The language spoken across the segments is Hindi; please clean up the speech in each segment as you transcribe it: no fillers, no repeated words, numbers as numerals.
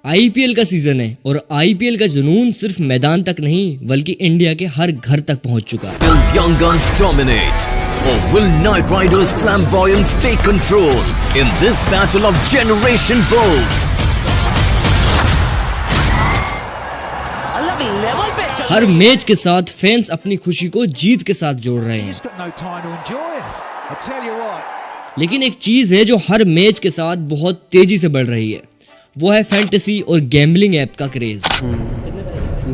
आईपीएल का सीजन है और आईपीएल का जुनून सिर्फ मैदान तक नहीं बल्कि इंडिया के हर घर तक पहुंच चुका है। Will young guns dominate or will Knight Riders flamboyance take control in this battle of Generation Bold? Her match के साथ फैंस अपनी खुशी को जीत के साथ जोड़ रहे हैं, लेकिन एक चीज है जो हर मैच के साथ बहुत तेजी से बढ़ रही है, वो है फैंटेसी और गैम्बलिंग ऐप का क्रेज।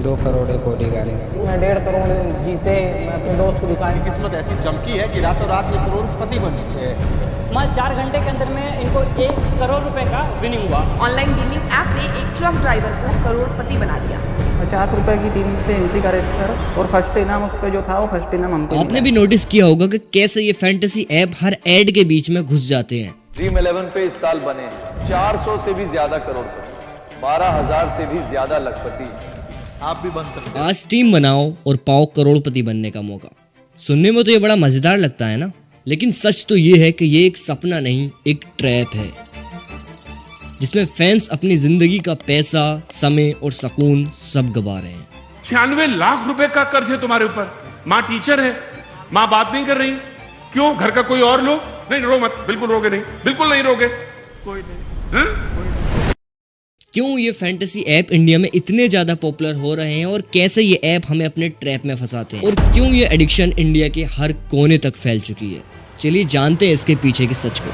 2 करोड़ कोटी गाड़ी, मैं 1.5 करोड़ जीते, मैं अपने दोस्त को दिखाई। किस्मत ऐसी चमकी है कि रातों रात ये करोड़पति बन चुके हैं। मैं 4 घंटे के अंदर में इनको 1 करोड़ रुपए का विनिंग हुआ। ऑनलाइन गेमिंग ऐप ने एक ट्रक ड्राइवर को करोड़पति बना दिया। 50 रुपए की टीम से एंट्री करे थे सर, और फर्स्ट इनाम उसका जो था वो फर्स्ट इनाम हमको। आपने भी नोटिस किया होगा कि कैसे ये फैंटेसी ऐप हर एड के बीच में घुस जाते हैं। ड्रीम 11 पे इस साल बने 400 से भी ज्यादा करोड़पति, 12,000 से भी ज्यादा लखपति। आप भी बन सकते हैं। आज टीम बनाओ और पाओ करोड़पति बनने का मौका। सुनने में तो ये बड़ा मजेदार लगता है ना, लेकिन सच तो ये है कि ये एक सपना नहीं, एक ट्रैप है जिसमें फैंस अपनी जिंदगी का पैसा, समय और सुकून सब गवा रहे हैं। 96 लाख रुपए का कर्ज है तुम्हारे ऊपर। माँ टीचर है, माँ बात नहीं कर रही, क्यों? घर का कोई और लो? नहीं, रो मत, बिल्कुल रोगे नहीं, बिल्कुल नहीं रोगे, कोई नहीं। क्यों ये फैंटेसी ऐप इंडिया में इतने ज्यादा पॉपुलर हो रहे हैं और कैसे ये ऐप हमें अपने ट्रैप में फंसाते हैं और क्यों ये एडिक्शन इंडिया के हर कोने तक फैल चुकी है? चलिए जानते हैं इसके पीछे के सच को।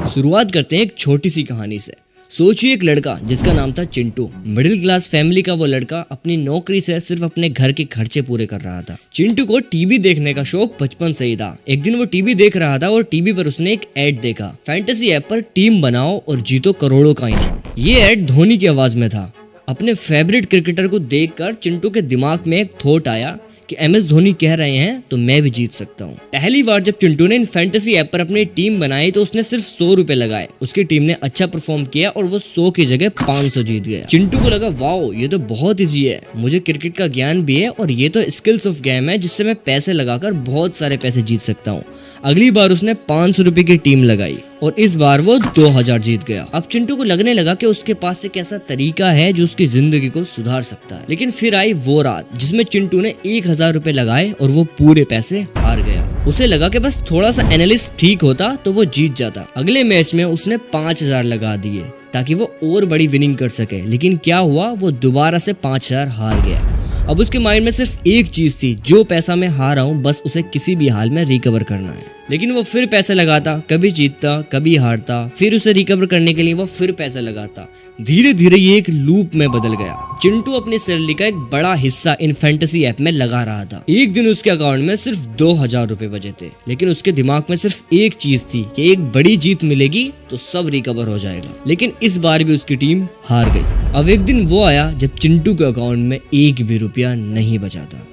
शुरुआत करते हैं एक छोटी सी कहानी से। सोचिए एक लड़का जिसका नाम था चिंटू। मिडिल क्लास फैमिली का वो लड़का अपनी नौकरी से सिर्फ अपने घर के खर्चे पूरे कर रहा था। चिंटू को टीवी देखने का शौक बचपन से ही था। एक दिन वो टीवी देख रहा था और टीवी पर उसने एक ऐड देखा, फैंटेसी ऐप पर टीम बनाओ और जीतो करोड़ों का इनाम। ये ऐड धोनी की आवाज में था। अपने फेवरेट क्रिकेटर को देखकर चिंटू के दिमाग में एक थॉट आया कि MS धोनी कह रहे हैं तो मैं भी जीत सकता हूँ। पहली बार जब चिंटू ने इन फैंटेसी ऐप पर अपनी टीम बनाई तो उसने सिर्फ 100 रुपए लगाए। उसकी टीम ने अच्छा परफॉर्म किया और वो 100 की जगह 500 जीत गया। चिंटू को लगा वाओ ये तो बहुत इजी है, मुझे क्रिकेट का ज्ञान भी है और ये तो स्किल्स ऑफ गेम है जिससे मैं पैसे लगाकर बहुत सारे पैसे जीत सकता हूँ। अगली बार उसने 500 रुपए की टीम लगाई और इस बार वो 2000 जीत गया। अब चिंटू को लगने लगा कि उसके पास एक ऐसा तरीका है जो उसकी जिंदगी को सुधार सकता है। लेकिन फिर आई वो रात जिसमें चिंटू ने 1000 रुपए लगाए और वो पूरे पैसे हार गया। उसे लगा कि बस थोड़ा सा एनालिस्ट ठीक होता तो वो जीत जाता। अगले मैच में उसने 5000 लगा दिए ताकि वो और बड़ी विनिंग कर सके, लेकिन क्या हुआ, वो दोबारा से 5000 हार गया। अब उसके माइंड में सिर्फ एक चीज थी, जो पैसा मैं हारा हूँ बस उसे किसी भी हाल में रिकवर करना है। लेकिन वो फिर पैसे लगाता, कभी जीतता कभी हारता, फिर उसे रिकवर करने के लिए वो फिर पैसे लगाता। धीरे धीरे ये एक लूप में बदल गया। चिंटू अपनी सैलरी का एक बड़ा हिस्सा इन फैंटेसी ऐप में लगा रहा था। एक दिन उसके अकाउंट में सिर्फ 2000 रुपए बचे थे, लेकिन उसके दिमाग में सिर्फ एक चीज थी कि एक बड़ी जीत मिलेगी तो सब रिकवर हो जाएगा। लेकिन इस बार भी उसकी टीम हार गई। अब एक दिन वो आया जब चिंटू के अकाउंट में एक भी रुपया नहीं बचा था।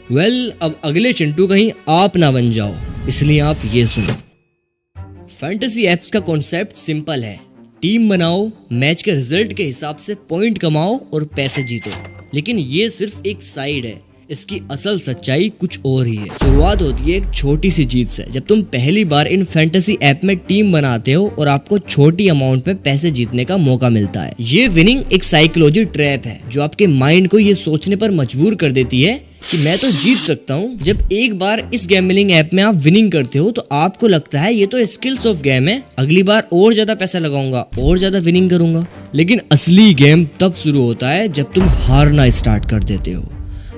अब अगले चिंटू कहीं आप ना बन जाओ, इसलिए आप ये सुनो। फैंटेसी ऐप्स का कॉन्सेप्ट सिंपल है, टीम बनाओ, मैच के रिजल्ट के हिसाब से पॉइंट कमाओ और पैसे जीतो। लेकिन ये सिर्फ एक साइड है, इसकी असल सच्चाई कुछ और ही है। शुरुआत होती है एक छोटी सी जीत से। जब तुम पहली बार इन फैंटेसी ऐप में टीम बनाते हो और आपको छोटी अमाउंट में पैसे जीतने का मौका मिलता है। ये विनिंग एक साइकोलॉजी ट्रैप है जो आपके माइंड को ये सोचने पर मजबूर कर देती है कि मैं तो जीत सकता हूँ। जब एक बार इस गैम्बलिंग ऐप में आप विनिंग करते हो तो आपको लगता है ये तो स्किल्स ऑफ गेम है, अगली बार और ज्यादा पैसा लगाऊंगा और ज्यादा विनिंग करूंगा। लेकिन असली गेम तब शुरू होता है जब तुम हारना स्टार्ट कर देते हो।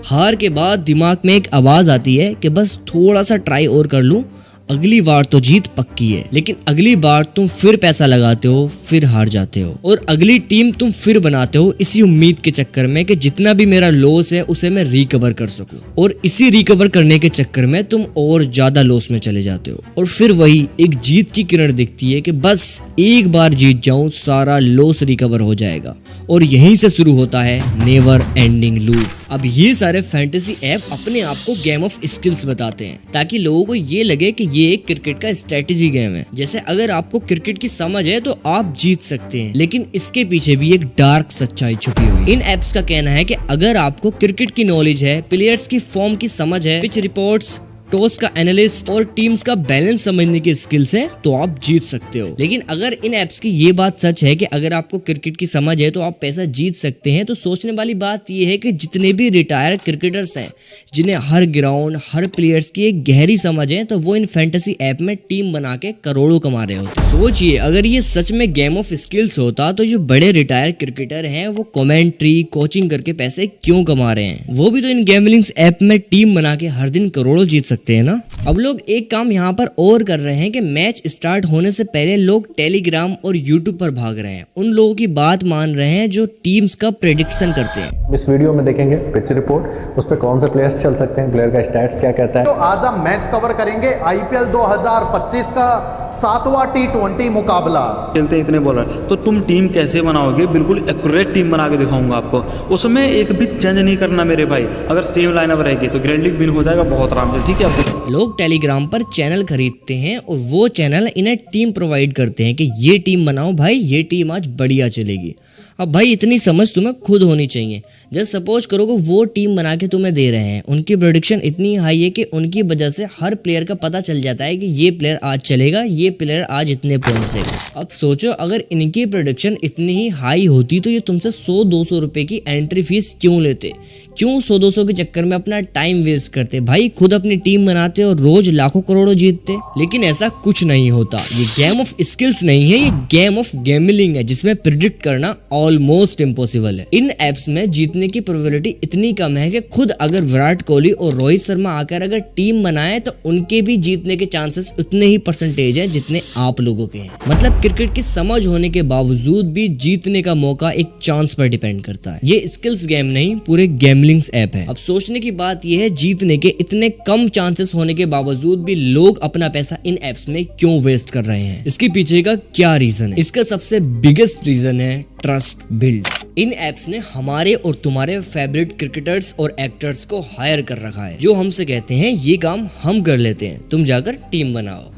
हार के बाद दिमाग में एक आवाज आती है कि बस थोड़ा सा ट्राई और कर लूं, अगली बार तो जीत पक्की है। लेकिन अगली बार तुम फिर पैसा लगाते हो, फिर हार जाते हो और अगली टीम तुम फिर बनाते हो इसी उम्मीद के चक्कर में कि जितना भी मेरा लॉस है उसे मैं रिकवर कर सकूं। और इसी रिकवर करने के चक्कर में तुम और ज्यादा लॉस में चले जाते हो और फिर वही एक जीत की किरण दिखती है कि बस एक बार जीत जाऊं, सारा लॉस रिकवर हो जाएगा। और यहीं से शुरू होता है नेवर एंडिंग लूप। अब ये सारे फैंटेसी ऐप अपने आप को गेम ऑफ स्किल्स बताते हैं ताकि लोगों को ये लगे कि ये एक क्रिकेट का स्ट्रेटेजी गेम है। जैसे अगर आपको क्रिकेट की समझ है तो आप जीत सकते हैं, लेकिन इसके पीछे भी एक डार्क सच्चाई छुपी हुई। इन ऐप्स का कहना है कि अगर आपको क्रिकेट की नॉलेज है, प्लेयर्स की फॉर्म की समझ है, पिच रिपोर्ट्स, टॉस का एनालिस्ट और टीम्स का बैलेंस समझने की स्किल्स है तो आप जीत सकते हो। लेकिन अगर इन एप्स की ये बात सच है कि अगर आपको क्रिकेट की समझ है तो आप पैसा जीत सकते हैं, तो सोचने वाली बात ये है कि जितने भी रिटायर्ड क्रिकेटर्स हैं जिन्हें हर ग्राउंड हर प्लेयर्स की एक गहरी समझ है, तो वो इन फैंटेसी ऐप में टीम बना के करोड़ों कमा रहे होते। सोचिए अगर ये सच में गेम ऑफ स्किल्स होता तो जो बड़े रिटायर्ड क्रिकेटर हैं वो कमेंट्री कोचिंग करके पैसे क्यों कमा रहे हैं, वो भी तो इन गैम्बलिंग्स ऐप में टीम बना के हर दिन करोड़ों जीत सकते हैं ना। अब लोग एक काम यहाँ पर और कर रहे हैं कि मैच स्टार्ट होने से पहले लोग टेलीग्राम और यूट्यूब पर भाग रहे हैं, उन लोगों की बात मान रहे हैं जो टीम्स का प्रेडिक्शन करते हैं। इस वीडियो में देखेंगे पिच रिपोर्ट, उस पर कौन से प्लेयर्स चल सकते हैं, प्लेयर का स्टैट्स क्या कहता है। तो आज हम मैच कवर करेंगे आईपीएल 2025 का 7वां T20 मुकाबला। खेलते इतने बॉलर तो तुम टीम कैसे बनाओगे, बिल्कुल एक्यूरेट टीम बना के दिखाऊंगा आपको, उसमें एक भी चेंज नहीं करना मेरे भाई। अगर सेम लाइनअप रहेगी तो ग्रैंड लीग विन हो जाएगा बहुत आराम से, ठीक है। आपको लोग टेलीग्राम पर चैनल खरीदते हैं और वो चैनल इन्हें टीम प्रोवाइड करते हैं कि ये टीम बनाओ भाई, ये टीम आज बढ़िया चलेगी। अब भाई इतनी समझ तुम्हें खुद होनी चाहिए। जस्ट सपोज करो कि वो टीम बना के तुम्हें दे रहे हैं, उनकी प्रेडिक्शन इतनी हाई है कि उनकी वजह से हर प्लेयर का पता चल जाता है कि ये प्लेयर आज चलेगा, ये प्लेयर आज इतने पॉइंट्स देगा। अब सोचो अगर इनकी प्रेडिक्शन इतनी ही हाई होती तो ये तुमसे 100-200 रुपए की एंट्री फीस क्यों लेते, क्यों 100-200 के चक्कर में अपना टाइम वेस्ट करते, भाई खुद अपनी टीम बनाते और रोज लाखों करोड़ों जीतते। लेकिन ऐसा कुछ नहीं होता, ये गेम ऑफ स्किल्स नहीं है, ये गेम ऑफ गैम्बलिंग है जिसमें प्रिडिक्ट करना ऑलमोस्ट इम्पॉसिबल है। इन एप्स में जीतने की प्रोबेबिलिटी इतनी कम है कि खुद अगर विराट कोहली और रोहित शर्मा आकर अगर टीम बनाए तो उनके भी जीतने के चांसेस उतने ही परसेंटेज है जितने आप लोगों के हैं। मतलब क्रिकेट की समझ होने के बावजूद भी जीतने का मौका एक चांस पर डिपेंड करता है। ये स्किल्स गेम नहीं, पूरे गैम्बलिंग्स ऐप है। अब सोचने की बात यह है जीतने के इतने कम चांसेस होने के बावजूद भी लोग अपना पैसा इन एप्स में क्यों वेस्ट कर रहे हैं, इसके पीछे का क्या रीजन है। इसका सबसे बिगेस्ट रीजन है ट्रस्ट बिल्ड। इन एप्स ने हमारे और तुम्हारे फेवरेट क्रिकेटर्स और एक्टर्स को हायर कर रखा है, जो हमसे कहते हैं ये काम हम कर लेते हैं, तुम जाकर टीम बनाओ।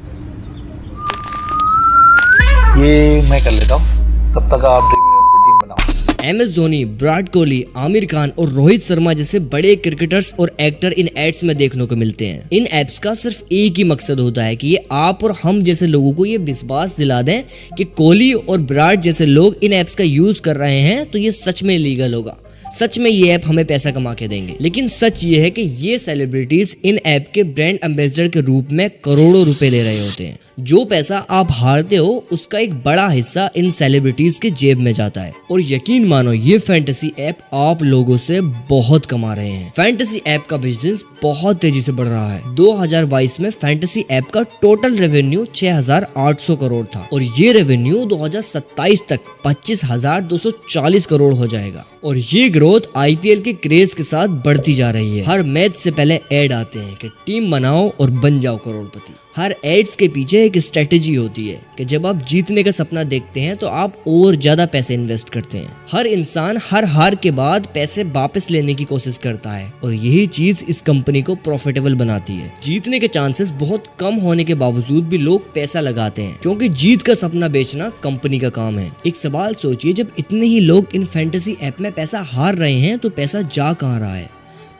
ये मैं कर लेता हूँ, तब तक आप ड्रीम इलेवन पे टीम बनाओ। MS धोनी, विराट कोहली, आमिर खान और रोहित शर्मा जैसे बड़े क्रिकेटर्स और एक्टर इन एड्स में देखने को मिलते हैं। इन एप्स का सिर्फ एक ही मकसद होता है कि ये आप और हम जैसे लोगों को ये विश्वास दिला दें कि कोहली और विराट जैसे लोग इन एप्स का यूज कर रहे हैं तो ये सच में लीगल होगा, सच में ये ऐप हमें पैसा कमा के देंगे। लेकिन सच ये है कि ये सेलिब्रिटीज इन ऐप के ब्रांड एम्बेसडर के रूप में करोड़ों रुपए ले रहे होते हैं। जो पैसा आप हारते हो उसका एक बड़ा हिस्सा इन सेलिब्रिटीज के जेब में जाता है। और यकीन मानो ये फैंटेसी ऐप आप लोगों से बहुत कमा रहे हैं। फैंटेसी ऐप का बिजनेस बहुत तेजी से बढ़ रहा है। 2022 में फैंटेसी ऐप का टोटल रेवेन्यू 6,800 करोड़ था और ये रेवेन्यू 2027 तक 25,240 करोड़ हो जाएगा। और ये ग्रोथ IPL के क्रेज के साथ बढ़ती जा रही है। हर मैच से पहले ऐड आते हैं कि टीम बनाओ और बन जाओ करोड़पति। हर एड्स के पीछे एक स्ट्रेटेजी होती है कि जब आप जीतने का सपना देखते हैं तो आप और ज्यादा पैसे इन्वेस्ट करते हैं। हर इंसान हर हार के बाद पैसे वापस लेने की कोशिश करता है और यही चीज इस कंपनी को प्रॉफिटेबल बनाती है। जीतने के चांसेस बहुत कम होने के बावजूद भी लोग पैसा लगाते हैं क्योंकि जीत का सपना बेचना कंपनी का काम है। एक सवाल सोचिए, जब इतने ही लोग इन फैंटेसी ऐप में पैसा हार रहे हैं तो पैसा जा कहाँ रहा है?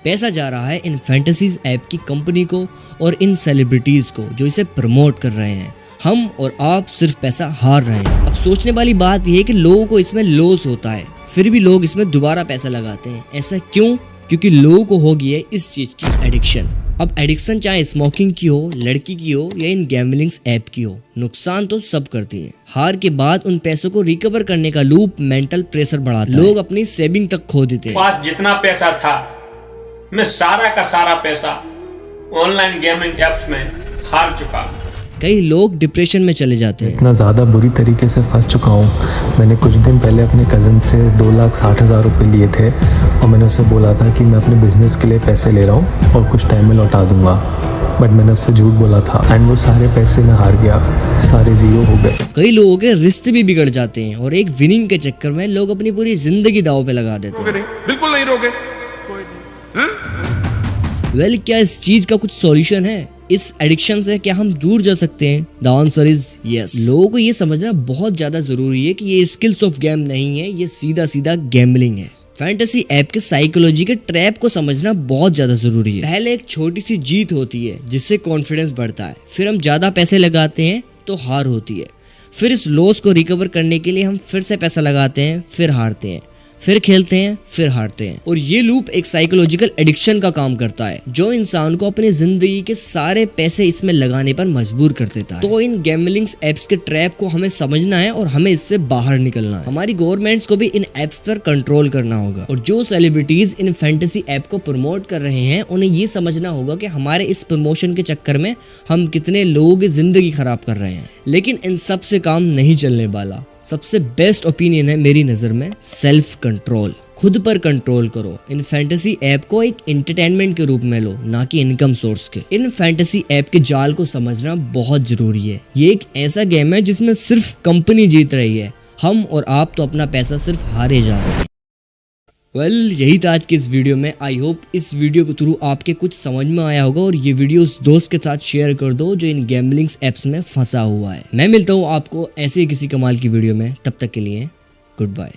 पैसा जा रहा है इन फैंटेसीज ऐप की कंपनी को और इन सेलिब्रिटीज को जो इसे प्रमोट कर रहे हैं। हम और आप सिर्फ पैसा हार रहे हैं। अब सोचने वाली बात यह है कि लोगों को इसमें लॉस होता है, फिर भी लोग इसमें दोबारा पैसा लगाते हैं। ऐसा क्यों? क्योंकि लोगों को हो गई है इस चीज की एडिक्शन। अब एडिक्शन चाहे स्मोकिंग की हो, लड़की की हो या इन गैम्बलिंग्स ऐप की हो, नुकसान तो सब करती है। हार के बाद उन पैसों को रिकवर करने का लूप मेंटल प्रेशर बढ़ाता है। लोग अपनी सेविंग तक खो देते हैं। पास जितना पैसा था मैं सारा का सारा पैसा ऑनलाइन गेमिंग एप्स में हार चुका। कई लोग डिप्रेशन में चले जाते हैं। इतना ज़्यादा बुरी तरीके से फंस चुका हूँ। मैंने कुछ दिन पहले अपने कज़न से 2,60,000 रुपये लिए थे और मैंने उससे बोला था कि मैं अपने बिजनेस के लिए पैसे ले रहा हूँ और कुछ टाइम में लौटा दूंगा, बट मैंने उससे झूठ बोला था एंड वो सारे पैसे मैं हार गया, सारे जीरो हो गए। कई लोगों के रिश्ते भी बिगड़ जाते हैं और एक विनिंग के चक्कर में लोग अपनी पूरी जिंदगी दांव पे लगा देते हैं। बिल्कुल नहीं रोके। वेल, क्या इस चीज का कुछ सॉल्यूशन है? इस एडिक्शन से क्या हम दूर जा सकते हैं? The answer is yes. लोगों को ये समझना बहुत ज्यादा जरूरी है कि ये स्किल्स ऑफ गेम नहीं है, ये सीधा सीधा गैम्बलिंग है। फैंटेसी ऐप के साइकोलॉजी के ट्रैप को समझना बहुत ज्यादा जरूरी है। पहले एक छोटी सी जीत होती है जिससे कॉन्फिडेंस बढ़ता है, फिर हम ज्यादा पैसे लगाते हैं तो हार होती है, फिर इस लॉस को रिकवर करने के लिए हम फिर से पैसा लगाते हैं, फिर हारते हैं, फिर खेलते हैं, फिर हारते हैं। और ये लूप एक साइकोलॉजिकल एडिक्शन का काम करता है जो इंसान को अपनी जिंदगी के सारे पैसे इसमें लगाने पर मजबूर कर देता है। तो इन गैम्बलिंग एप्स के ट्रैप को हमें समझना है और हमें इससे बाहर निकलना है। हमारी गवर्नमेंट्स को भी इन एप्स पर कंट्रोल करना होगा और जो सेलिब्रिटीज इन फैंटेसी ऐप को प्रमोट कर रहे हैं उन्हें ये समझना होगा कि हमारे इस प्रमोशन के चक्कर में हम कितने लोगों की जिंदगी खराब कर रहे हैं। लेकिन इन सब से काम नहीं चलने वाला। सबसे बेस्ट ओपिनियन है मेरी नज़र में सेल्फ कंट्रोल। खुद पर कंट्रोल करो। इन फैंटेसी ऐप को एक एंटरटेनमेंट के रूप में लो, ना कि इनकम सोर्स के। इन फैंटेसी ऐप के जाल को समझना बहुत जरूरी है। ये एक ऐसा गेम है जिसमें सिर्फ कंपनी जीत रही है, हम और आप तो अपना पैसा सिर्फ हारे जा रहे हैं। यही था आज की इस वीडियो में। आई होप इस वीडियो के थ्रू आपके कुछ समझ में आया होगा और ये वीडियो उस दोस्त के साथ शेयर कर दो जो इन गैम्बलिंग ऐप्स में फंसा हुआ है। मैं मिलता हूँ आपको ऐसे ही किसी कमाल की वीडियो में, तब तक के लिए गुड बाय।